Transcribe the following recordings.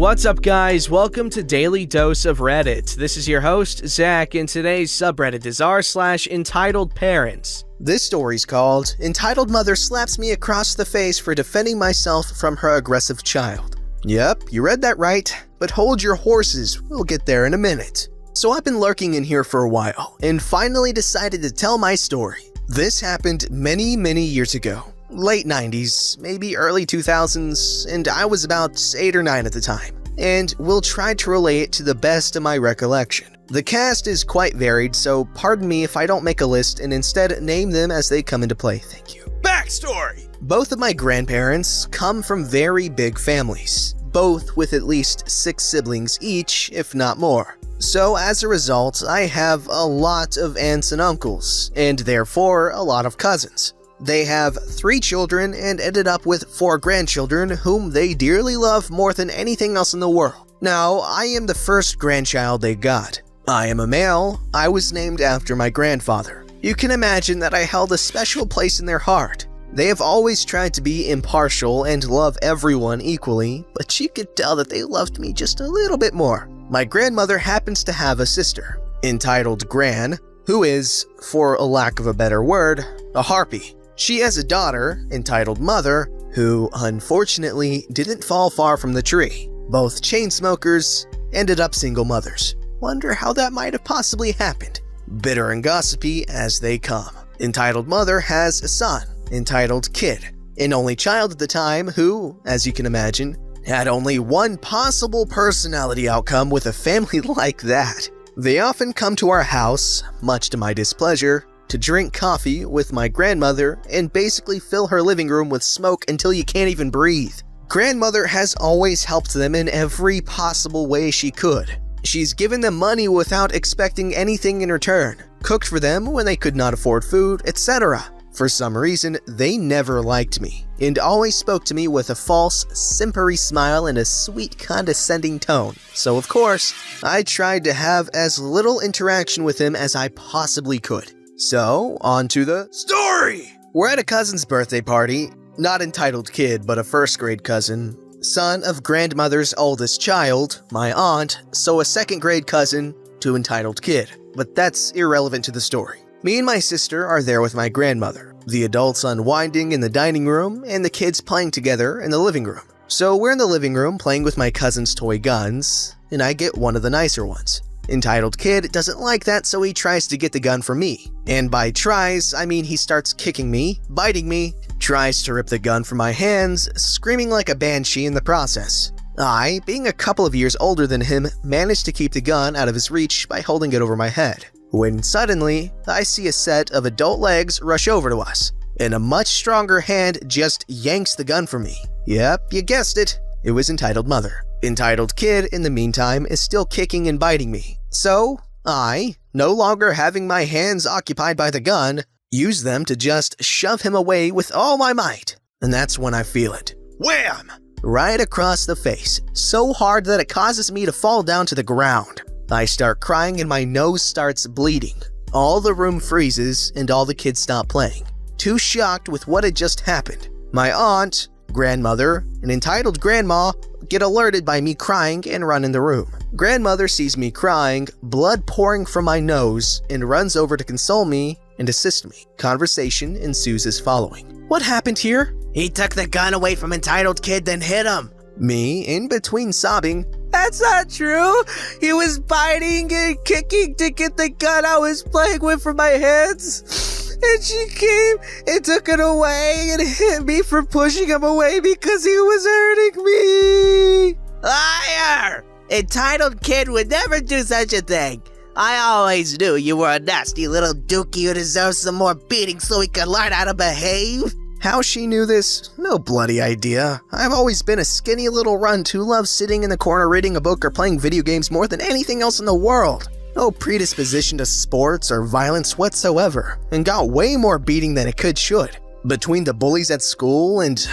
What's up, guys? Welcome to Daily Dose of Reddit. This is your host, Zach, and today's subreddit is r/EntitledParents. This story's called Entitled Mother Slaps Me Across the Face for Defending Myself from Her Aggressive Child. Yep, you read that right, but hold your horses, we'll get there in a minute. So I've been lurking in here for a while, and finally decided to tell my story. This happened many years ago. Late 90s, maybe early 2000s, and I was about 8 or 9 at the time, and we'll try to relay it to the best of my recollection. The cast is quite varied, so pardon me if I don't make a list and instead name them as they come into play, thank you. Backstory! Both of my grandparents come from very big families, both with at least 6 siblings each, if not more. So as a result, I have a lot of aunts and uncles, and therefore a lot of cousins. They have 3 children and ended up with 4 grandchildren whom they dearly love more than anything else in the world. Now, I am the first grandchild they got. I am a male. I was named after my grandfather. You can imagine that I held a special place in their heart. They have always tried to be impartial and love everyone equally, but you could tell that they loved me just a little bit more. My grandmother happens to have a sister, entitled Gran, who is, for a lack of a better word, a harpy. She has a daughter, entitled Mother, who unfortunately didn't fall far from the tree. Both chain smokers ended up single mothers. Wonder how that might have possibly happened. Bitter and gossipy as they come. Entitled Mother has a son, entitled Kid, an only child at the time who, as you can imagine, had only one possible personality outcome with a family like that. They often come to our house, much to my displeasure, to drink coffee with my grandmother and basically fill her living room with smoke until you can't even breathe. Grandmother has always helped them in every possible way she could. She's given them money without expecting anything in return, cooked for them when they could not afford food, etc. For some reason, they never liked me, and always spoke to me with a false, simpery smile and a sweet, condescending tone. So of course, I tried to have as little interaction with him as I possibly could. So, on to the story! We're at a cousin's birthday party, not entitled Kid, but a first grade cousin, son of grandmother's oldest child, my aunt, so a second grade cousin to entitled Kid. But that's irrelevant to the story. Me and my sister are there with my grandmother, the adults unwinding in the dining room, and the kids playing together in the living room. So we're in the living room playing with my cousin's toy guns, and I get one of the nicer ones. Entitled Kid doesn't like that, so he tries to get the gun from me. And by tries, I mean he starts kicking me, biting me, tries to rip the gun from my hands, screaming like a banshee in the process. I, being a couple of years older than him, managed to keep the gun out of his reach by holding it over my head. When suddenly, I see a set of adult legs rush over to us, and a much stronger hand just yanks the gun from me. Yep, you guessed it. It was Entitled Mother. Entitled Kid, in the meantime, is still kicking and biting me. So, I, no longer having my hands occupied by the gun, use them to just shove him away with all my might. And that's when I feel it. Wham! Right across the face, so hard that it causes me to fall down to the ground. I start crying and my nose starts bleeding. All the room freezes and all the kids stop playing, too shocked with what had just happened. My aunt, grandmother, and entitled grandma get alerted by me crying and run in the room. Grandmother sees me crying, blood pouring from my nose, and runs over to console me and assist me. Conversation ensues as following. What happened here? He took the gun away from Entitled Kid, then hit him. Me, in between sobbing, that's not true. He was biting and kicking to get the gun I was playing with from my hands. And she came and took it away and hit me for pushing him away because he was hurting me. Liar! Entitled Kid would never do such a thing. I always knew you were a nasty little dookie who deserves some more beating so he could learn how to behave. How she knew this? No bloody idea. I've always been a skinny little runt who loves sitting in the corner reading a book or playing video games more than anything else in the world. No predisposition to sports or violence whatsoever, and got way more beating than it should. Between the bullies at school and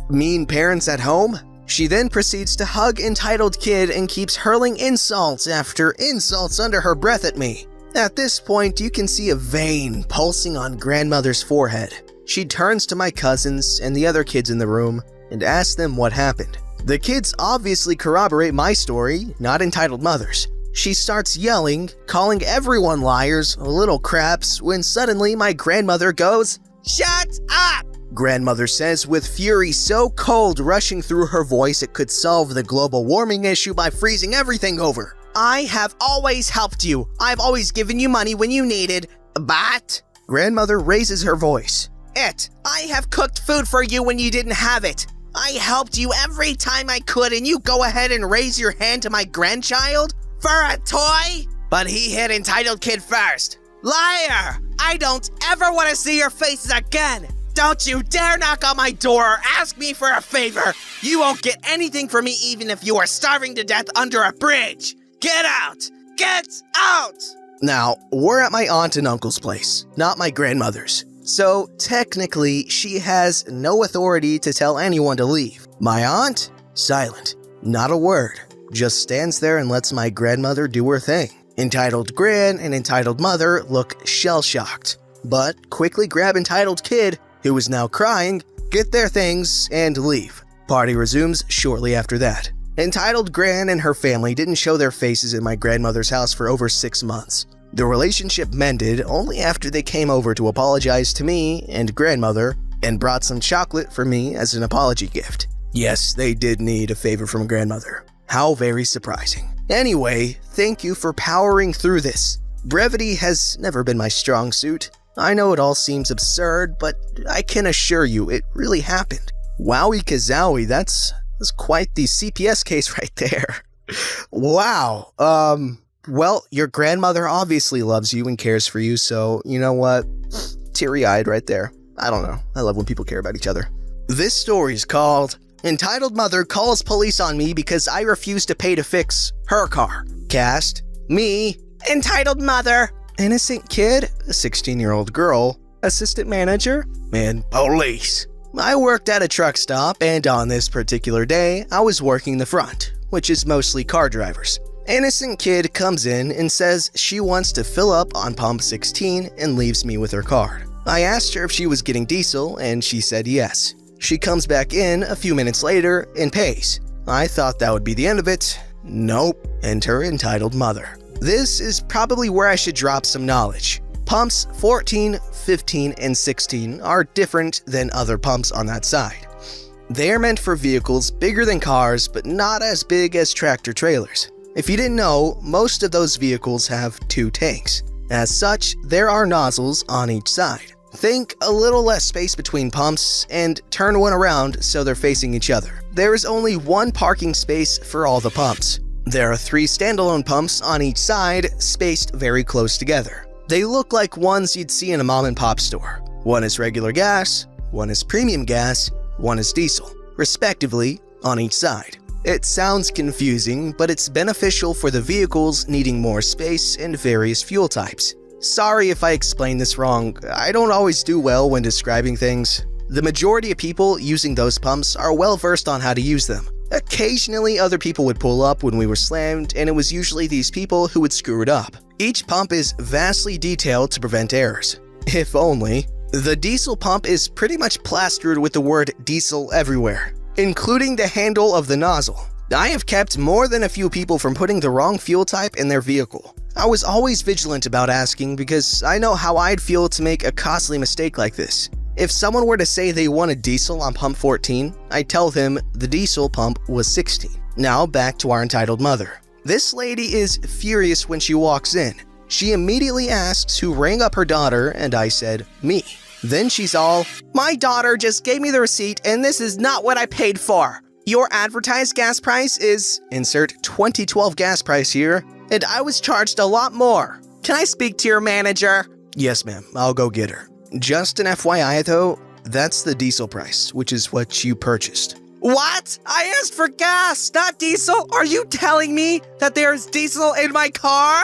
mean parents at home, she then proceeds to hug Entitled Kid and keeps hurling insults after insults under her breath at me. At this point, you can see a vein pulsing on grandmother's forehead. She turns to my cousins and the other kids in the room and asks them what happened. The kids obviously corroborate my story, not entitled mothers. She starts yelling, calling everyone liars, little craps, when suddenly my grandmother goes, "Shut up!" Grandmother says with fury so cold rushing through her voice it could solve the global warming issue by freezing everything over. "I have always helped you. I've always given you money when you needed, but..." Grandmother raises her voice. "I have cooked food for you when you didn't have it. I helped you every time I could and you go ahead and raise your hand to my grandchild? For a toy?" But he hit entitled kid first. "Liar! I don't ever want to see your faces again. Don't you dare knock on my door or ask me for a favor. You won't get anything from me even if you are starving to death under a bridge. Get out! Get out!" Now, we're at my aunt and uncle's place, not my grandmother's. So technically, she has no authority to tell anyone to leave. My aunt? Silent. Not a word. Just stands there and lets my grandmother do her thing. Entitled Gran and Entitled Mother look shell-shocked, but quickly grab Entitled Kid, who is now crying, get their things, and leave. Party resumes shortly after that. Entitled Gran and her family didn't show their faces in my grandmother's house for over 6 months. The relationship mended only after they came over to apologize to me and grandmother and brought some chocolate for me as an apology gift. Yes, they did need a favor from grandmother. How very surprising. Anyway, thank you for powering through this. Brevity has never been my strong suit. I know it all seems absurd, but I can assure you it really happened. Wowie kazowie, that's quite the CPS case right there. Wow. Well, your grandmother obviously loves you and cares for you, so you know what? Teary-eyed right there. I don't know. I love when people care about each other. This story's called Entitled Mother Calls Police on Me Because I Refuse to Pay to Fix Her Car. Cast, me, Entitled Mother, Innocent Kid, a 16-year-old girl, Assistant Manager, and Police. I worked at a truck stop, and on this particular day, I was working the front, which is mostly car drivers. Innocent Kid comes in and says she wants to fill up on pump 16 and leaves me with her card. I asked her if she was getting diesel, and she said yes. She comes back in a few minutes later and pays. I thought that would be the end of it. Nope. Enter Entitled Mother. This is probably where I should drop some knowledge. Pumps 14, 15, and 16 are different than other pumps on that side. They are meant for vehicles bigger than cars, but not as big as tractor trailers. If you didn't know, most of those vehicles have 2 tanks. As such, there are nozzles on each side. Think a little less space between pumps and turn one around so they're facing each other. There is only 1 parking space for all the pumps. There are 3 standalone pumps on each side, spaced very close together. They look like ones you'd see in a mom and pop store. One is regular gas, one is premium gas, one is diesel, respectively, on each side. It sounds confusing, but it's beneficial for the vehicles needing more space and various fuel types. Sorry if I explained this wrong, I don't always do well when describing things. The majority of people using those pumps are well versed on how to use them. Occasionally other people would pull up when we were slammed, and it was usually these people who would screw it up. Each pump is vastly detailed to prevent errors. If only. The diesel pump is pretty much plastered with the word diesel everywhere, including the handle of the nozzle. I have kept more than a few people from putting the wrong fuel type in their vehicle. I was always vigilant about asking because I know how I'd feel to make a costly mistake like this. If someone were to say they wanted diesel on pump 14, I'd tell them the diesel pump was 16. Now back to our entitled mother. This lady is furious when she walks in. She immediately asks who rang up her daughter, and I said, me. Then she's all, "My daughter just gave me the receipt and this is not what I paid for. Your advertised gas price is," insert 2012 gas price here, "and I was charged a lot more. Can I speak to your manager?" Yes, ma'am, I'll go get her. Just an FYI though, that's the diesel price, which is what you purchased. What? I asked for gas, not diesel? Are you telling me that there's diesel in my car?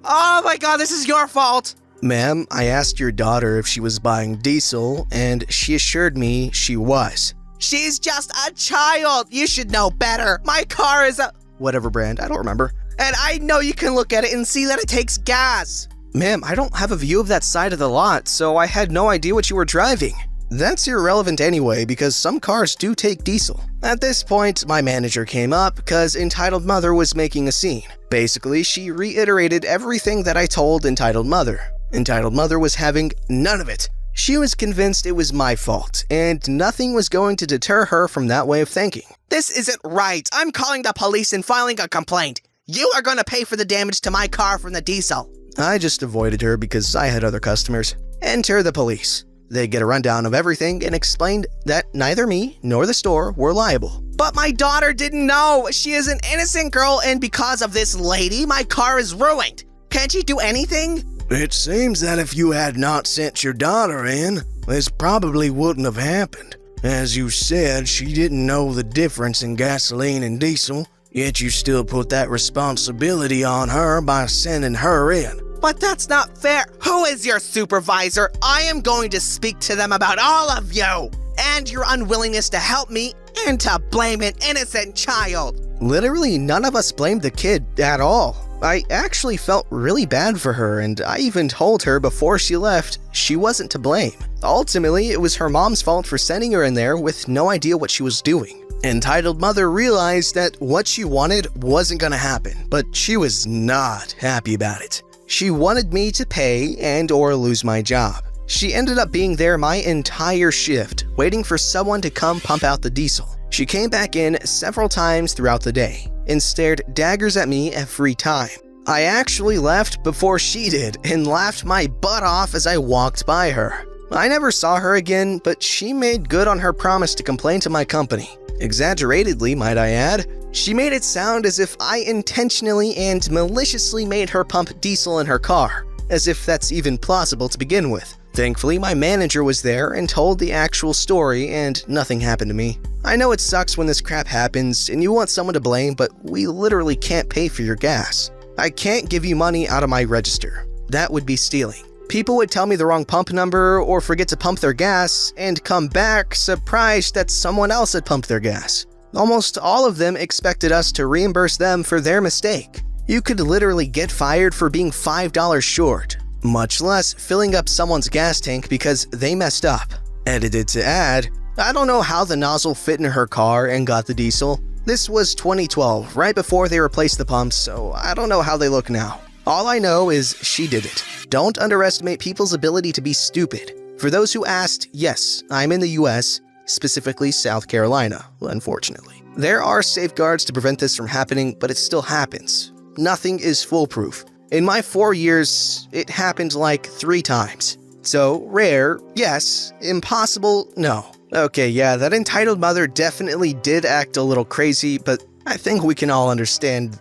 Oh my god, this is your fault. Ma'am, I asked your daughter if she was buying diesel, and she assured me she was. She's just a child. You should know better. My car is a... whatever brand, I don't remember. And I know you can look at it and see that it takes gas. Ma'am, I don't have a view of that side of the lot, so I had no idea what you were driving. That's irrelevant anyway because some cars do take diesel. At this point, my manager came up because Entitled Mother was making a scene. Basically, she reiterated everything that I told Entitled Mother. Entitled Mother was having none of it. She was convinced it was my fault, and nothing was going to deter her from that way of thinking. This isn't right. I'm calling the police and filing a complaint. You are going to pay for the damage to my car from the diesel. I just avoided her because I had other customers. Enter the police. They get a rundown of everything and explained that neither me nor the store were liable. But my daughter didn't know. She is an innocent girl, and because of this lady, my car is ruined. Can't you do anything? It seems that if you had not sent your daughter in, this probably wouldn't have happened. As you said, she didn't know the difference in gasoline and diesel, yet you still put that responsibility on her by sending her in. But that's not fair. Who is your supervisor? I am going to speak to them about all of you and your unwillingness to help me and to blame an innocent child. Literally, none of us blamed the kid at all. I actually felt really bad for her, and I even told her before she left she wasn't to blame. Ultimately, it was her mom's fault for sending her in there with no idea what she was doing. Entitled Mother realized that what she wanted wasn't gonna happen, but she was not happy about it. She wanted me to pay and or lose my job. She ended up being there my entire shift, waiting for someone to come pump out the diesel. She came back in several times throughout the day and stared daggers at me every time. I actually left before she did and laughed my butt off as I walked by her. I never saw her again, but she made good on her promise to complain to my company. Exaggeratedly, might I add. She made it sound as if I intentionally and maliciously made her pump diesel in her car, as if that's even plausible to begin with. Thankfully, my manager was there and told the actual story, and nothing happened to me. I know it sucks when this crap happens and you want someone to blame, but we literally can't pay for your gas. I can't give you money out of my register. That would be stealing. People would tell me the wrong pump number or forget to pump their gas and come back surprised that someone else had pumped their gas. Almost all of them expected us to reimburse them for their mistake. You could literally get fired for being $5 short, much less filling up someone's gas tank because they messed up. Edited to add, I don't know how the nozzle fit in her car and got the diesel. This was 2012, right before they replaced the pumps, so I don't know how they look now. All I know is she did it. Don't underestimate people's ability to be stupid. For those who asked, yes, I'm in the US, specifically South Carolina, unfortunately. There are safeguards to prevent this from happening, but it still happens. Nothing is foolproof. In my 4 years, it happened like 3 times. So, rare, yes. Impossible, no. Okay, yeah, that entitled mother definitely did act a little crazy, but I think we can all understand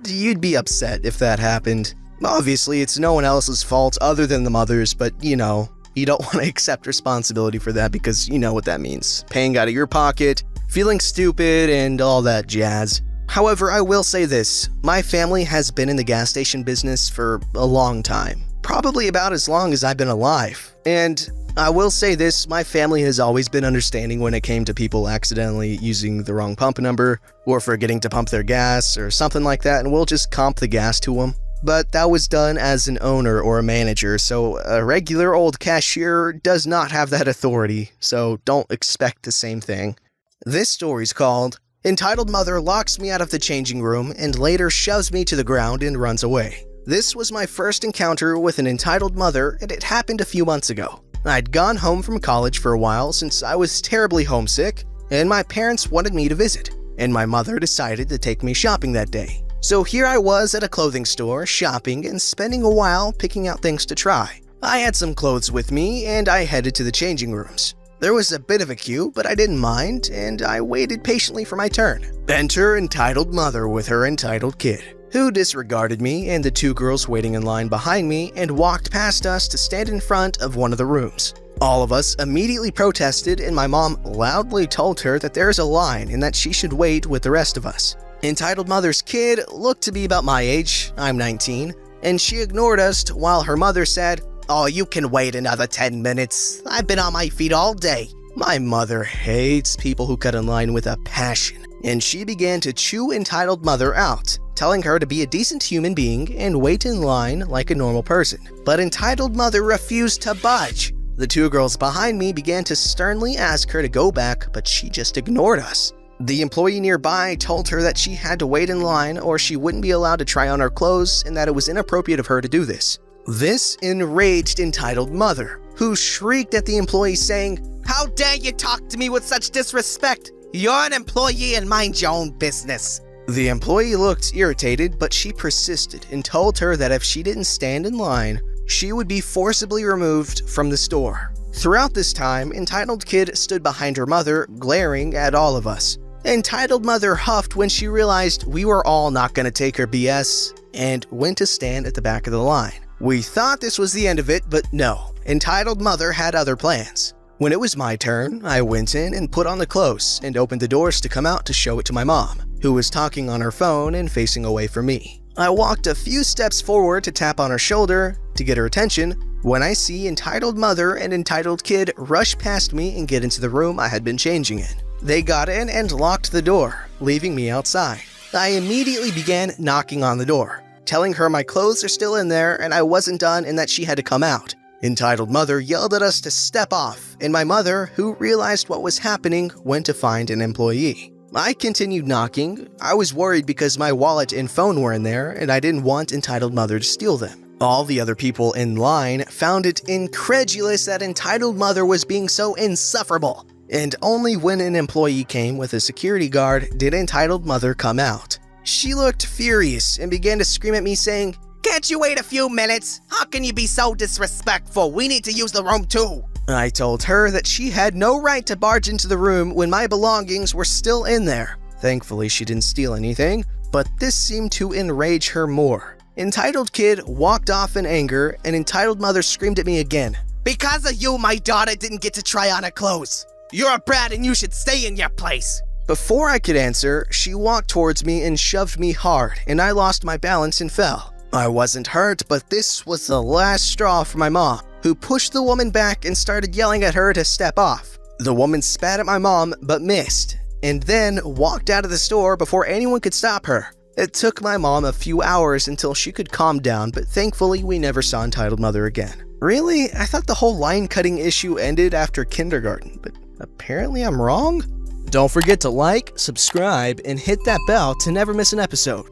you'd be upset if that happened. Obviously, it's no one else's fault other than the mother's, but you know, you don't want to accept responsibility for that because you know what that means. Paying out of your pocket, feeling stupid, and all that jazz. However, I will say this, my family has been in the gas station business for a long time. Probably about as long as I've been alive. And I will say this, my family has always been understanding when it came to people accidentally using the wrong pump number or forgetting to pump their gas or something like that, and we'll just comp the gas to them. But that was done as an owner or a manager, so a regular old cashier does not have that authority, so don't expect the same thing. This story's called Entitled Mother Locks Me Out of the Changing Room and Later Shoves Me to the Ground and Runs Away. This was my first encounter with an entitled mother, and it happened a few months ago. I'd gone home from college for a while since I was terribly homesick, and my parents wanted me to visit, and my mother decided to take me shopping that day. So here I was at a clothing store, shopping and spending a while picking out things to try. I had some clothes with me, and I headed to the changing rooms. There was a bit of a queue, but I didn't mind, and I waited patiently for my turn. Enter entitled mother with her entitled kid, who disregarded me and the 2 girls waiting in line behind me and walked past us to stand in front of one of the rooms. All of us immediately protested, and my mom loudly told her that there is a line and that she should wait with the rest of us. Entitled mother's kid looked to be about my age, I'm 19, and she ignored us while her mother said, "Oh, you can wait another 10 minutes. I've been on my feet all day." My mother hates people who cut in line with a passion, and she began to chew entitled mother out, telling her to be a decent human being and wait in line like a normal person. But entitled mother refused to budge. The two girls behind me began to sternly ask her to go back, but she just ignored us. The employee nearby told her that she had to wait in line or she wouldn't be allowed to try on her clothes and that it was inappropriate of her to do this. This enraged entitled mother, who shrieked at the employee saying, "How dare you talk to me with such disrespect? You're an employee and mind your own business." The employee looked irritated, but she persisted and told her that if she didn't stand in line, she would be forcibly removed from the store. Throughout this time, entitled kid stood behind her mother, glaring at all of us. Entitled mother huffed when she realized we were all not going to take her BS and went to stand at the back of the line. We thought this was the end of it, but no. Entitled mother had other plans. When it was my turn, I went in and put on the clothes and opened the doors to come out to show it to my mom, who was talking on her phone and facing away from me. I walked a few steps forward to tap on her shoulder to get her attention when I see entitled mother and entitled kid rush past me and get into the room I had been changing in. They got in and locked the door, leaving me outside. I immediately began knocking on the door, telling her my clothes are still in there and I wasn't done and that she had to come out. Entitled mother yelled at us to step off, and my mother, who realized what was happening, went to find an employee. I continued knocking. I was worried because my wallet and phone were in there and I didn't want entitled mother to steal them. All the other people in line found it incredulous that entitled mother was being so insufferable. And only when an employee came with a security guard did entitled mother come out. She looked furious and began to scream at me saying, "Can't you wait a few minutes? How can you be so disrespectful? We need to use the room too." I told her that she had no right to barge into the room when my belongings were still in there. Thankfully, she didn't steal anything, but this seemed to enrage her more. Entitled kid walked off in anger, and entitled mother screamed at me again. "Because of you, my daughter didn't get to try on her clothes. You're a brat and you should stay in your place." Before I could answer, she walked towards me and shoved me hard, and I lost my balance and fell. I wasn't hurt, but this was the last straw for my mom, who pushed the woman back and started yelling at her to step off. The woman spat at my mom, but missed, and then walked out of the store before anyone could stop her. It took my mom a few hours until she could calm down, but thankfully we never saw entitled mother again. Really? I thought the whole line cutting issue ended after kindergarten, but apparently I'm wrong? Don't forget to like, subscribe, and hit that bell to never miss an episode.